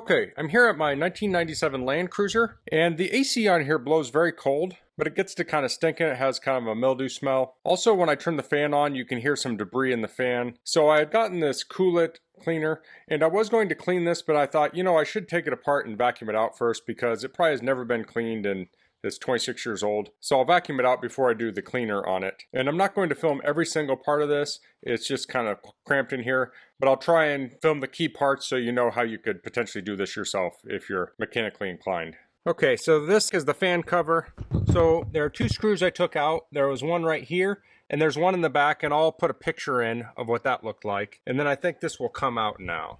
Okay, I'm here at my 1997 Land Cruiser, and the AC on here blows very cold, but it gets to kind of stinking. It has kind of a mildew smell. Also, when I turn the fan on, you can hear some debris in the fan. So I had gotten this KOOL-IT cleaner, and I was going to clean this, but I thought, you know, I should take it apart and vacuum it out first because it probably has never been cleaned and it's 26 years old. So I'll vacuum it out before I do the cleaner on it. And I'm not going to film every single part of this. It's just kind of cramped in here. But I'll try and film the key parts so you know how you could potentially do this yourself if you're mechanically inclined. Okay, so this is the fan cover. So there are two screws I took out. There was one right here, and there's one in the back, and I'll put a picture in of what that looked like. And then I think this will come out now.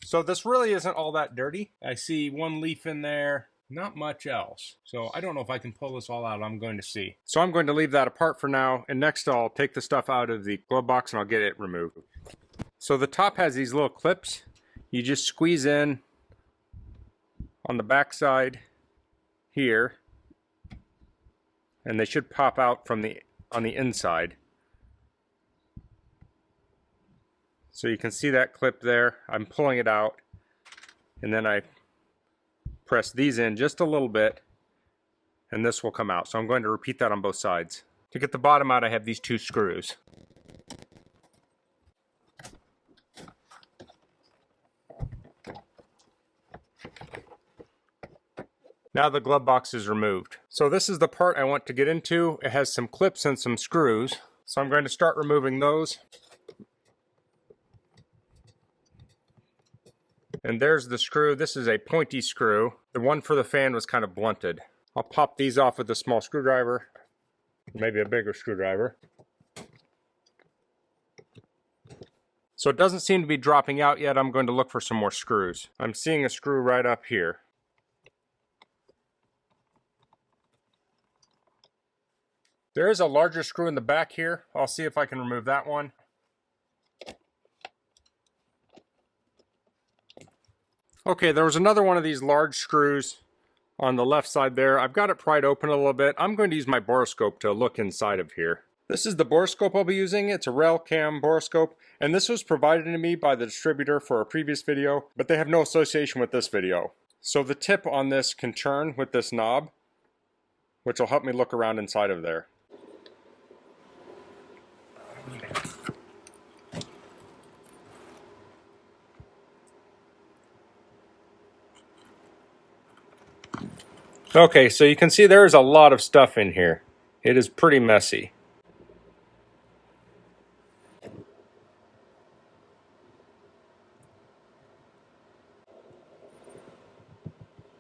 So this really isn't all that dirty. I see one leaf in there, not much else. So I don't know if I can pull this all out. I'm going to see. So I'm going to leave that apart for now. And next I'll take the stuff out of the glove box and I'll get it removed. So the top has these little clips. You just squeeze in on the back side here. And they should pop out from on the inside. So you can see that clip there. I'm pulling it out, and then I press these in just a little bit, and this will come out. So I'm going to repeat that on both sides. To get the bottom out, I have these two screws. Now the glove box is removed. So this is the part I want to get into. It has some clips and some screws. So I'm going to start removing those. And there's the screw. This is a pointy screw. The one for the fan was kind of blunted. I'll pop these off with a small screwdriver, maybe a bigger screwdriver. So it doesn't seem to be dropping out yet. I'm going to look for some more screws. I'm seeing a screw right up here. There is a larger screw in the back here. I'll see if I can remove that one. Okay, there was another one of these large screws on the left side there. I've got it pried open a little bit. I'm going to use my borescope to look inside of here. This is the borescope I'll be using. It's a rail cam borescope, and this was provided to me by the distributor for a previous video, but they have no association with this video. So the tip on this can turn with this knob, which will help me look around inside of there. Okay, so you can see there is a lot of stuff in here. It is pretty messy.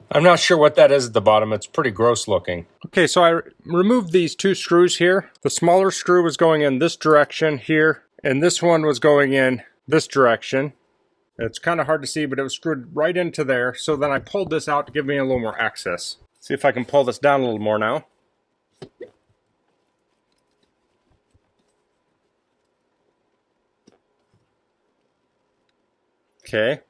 I'm not sure what that is at the bottom. It's pretty gross looking. Okay, so I removed these two screws here. The smaller screw was going in this direction here, and this one was going in this direction. It's kind of hard to see, but it was screwed right into there. So then I pulled this out to give me a little more access. See if I can pull this down a little more now. Okay.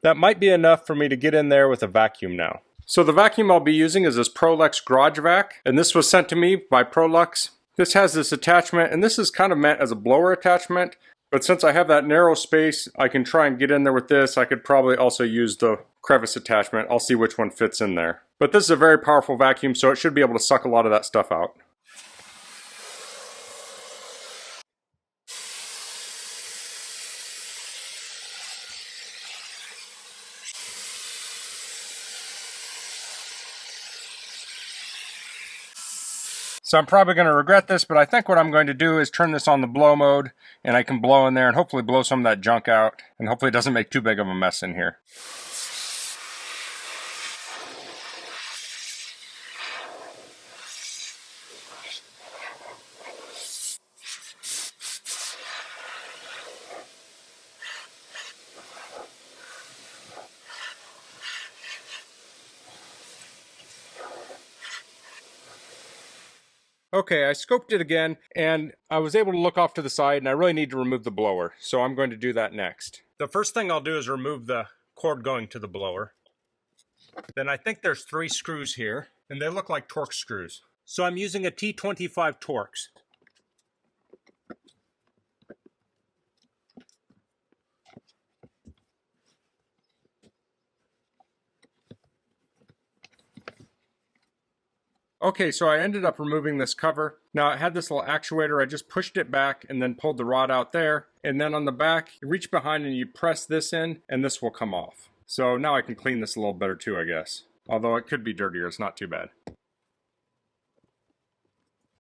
That might be enough for me to get in there with a vacuum now. So the vacuum I'll be using is this Prolux Garage Vac, and this was sent to me by Prolux. This has this attachment, and this is kind of meant as a blower attachment, but since I have that narrow space, I can try and get in there with this. I could probably also use the crevice attachment. I'll see which one fits in there. But this is a very powerful vacuum, so it should be able to suck a lot of that stuff out. So I'm probably going to regret this, but I think what I'm going to do is turn this on the blow mode, and I can blow in there and hopefully blow some of that junk out, and hopefully it doesn't make too big of a mess in here. Okay, I scoped it again, and I was able to look off to the side, and I really need to remove the blower, so I'm going to do that next. The first thing I'll do is remove the cord going to the blower. Then I think there's 3 screws here, and they look like Torx screws. So I'm using a T25 Torx. Okay, so I ended up removing this cover. Now it had this little actuator, I just pushed it back and then pulled the rod out there. And then on the back, you reach behind and you press this in and this will come off. So now I can clean this a little better too, I guess. Although it could be dirtier, it's not too bad.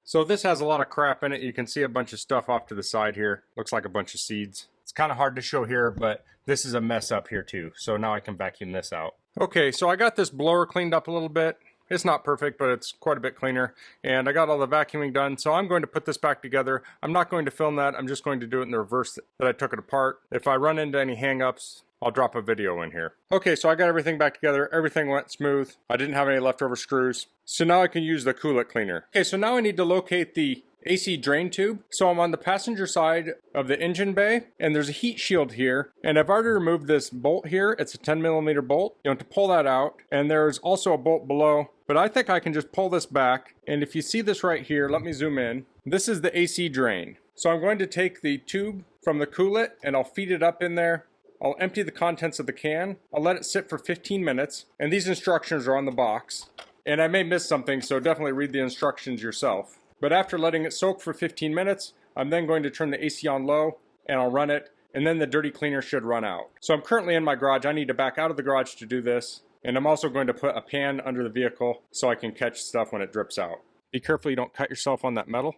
So this has a lot of crap in it. You can see a bunch of stuff off to the side here. Looks like a bunch of seeds. It's kind of hard to show here, but this is a mess up here too. So now I can vacuum this out. Okay, so I got this blower cleaned up a little bit. It's not perfect, but it's quite a bit cleaner. And I got all the vacuuming done, so I'm going to put this back together. I'm not going to film that. I'm just going to do it in the reverse that I took it apart. If I run into any hang-ups, I'll drop a video in here. Okay, so I got everything back together. Everything went smooth. I didn't have any leftover screws. So now I can use the KOOL-IT cleaner. Okay, so now I need to locate the AC drain tube. So I'm on the passenger side of the engine bay, and there's a heat shield here. And I've already removed this bolt here. It's a 10mm bolt. You want to pull that out. And there's also a bolt below. But I think I can just pull this back. And if you see this right here, let me zoom in. This is the AC drain. So I'm going to take the tube from the KOOL-IT and I'll feed it up in there. I'll empty the contents of the can. I'll let it sit for 15 minutes. And these instructions are on the box. And I may miss something, so definitely read the instructions yourself. But after letting it soak for 15 minutes, I'm then going to turn the AC on low and I'll run it. And then the dirty cleaner should run out. So I'm currently in my garage. I need to back out of the garage to do this. And I'm also going to put a pan under the vehicle so I can catch stuff when it drips out. Be careful you don't cut yourself on that metal.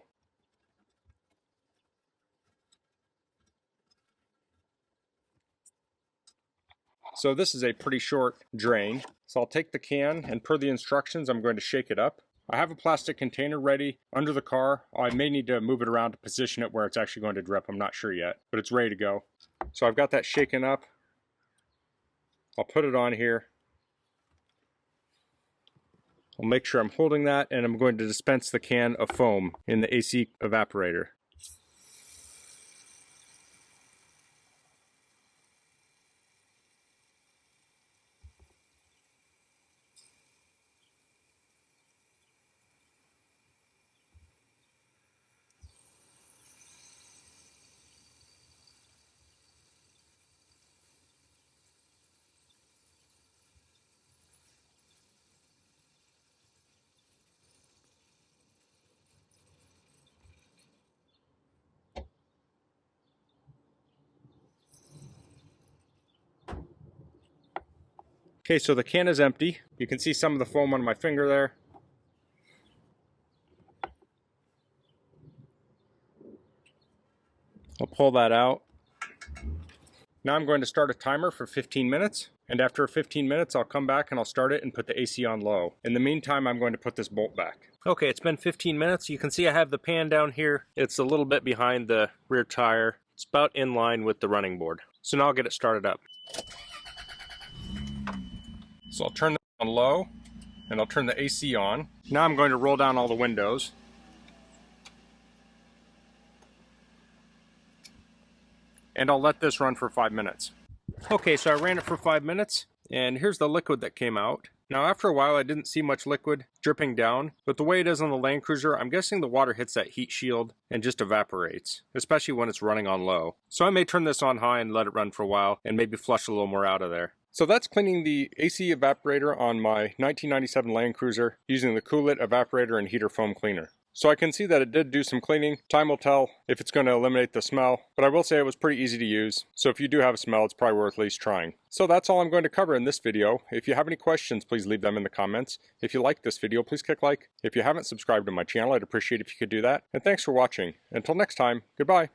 So this is a pretty short drain. So I'll take the can and per the instructions, I'm going to shake it up. I have a plastic container ready under the car. I may need to move it around to position it where it's actually going to drip. I'm not sure yet, but it's ready to go. So I've got that shaken up. I'll put it on here. I'll make sure I'm holding that, and I'm going to dispense the can of foam in the AC evaporator. Okay, so the can is empty. You can see some of the foam on my finger there. I'll pull that out. Now I'm going to start a timer for 15 minutes. And after 15 minutes, I'll come back and I'll start it and put the AC on low. In the meantime, I'm going to put this bolt back. Okay, it's been 15 minutes. You can see I have the pan down here. It's a little bit behind the rear tire. It's about in line with the running board. So now I'll get it started up. So I'll turn this on low and I'll turn the AC on. Now I'm going to roll down all the windows. And I'll let this run for 5 minutes. Okay, so I ran it for 5 minutes, and here's the liquid that came out. Now after a while I didn't see much liquid dripping down, but the way it is on the Land Cruiser, I'm guessing the water hits that heat shield and just evaporates, especially when it's running on low. So I may turn this on high and let it run for a while, and maybe flush a little more out of there. So that's cleaning the AC evaporator on my 1997 Land Cruiser using the KOOL-IT evaporator and heater foam cleaner. So I can see that it did do some cleaning. Time will tell if it's going to eliminate the smell, but I will say it was pretty easy to use. So if you do have a smell, it's probably worth at least trying. So that's all I'm going to cover in this video. If you have any questions, please leave them in the comments. If you liked this video, please click like. If you haven't subscribed to my channel, I'd appreciate if you could do that. And thanks for watching. Until next time, goodbye.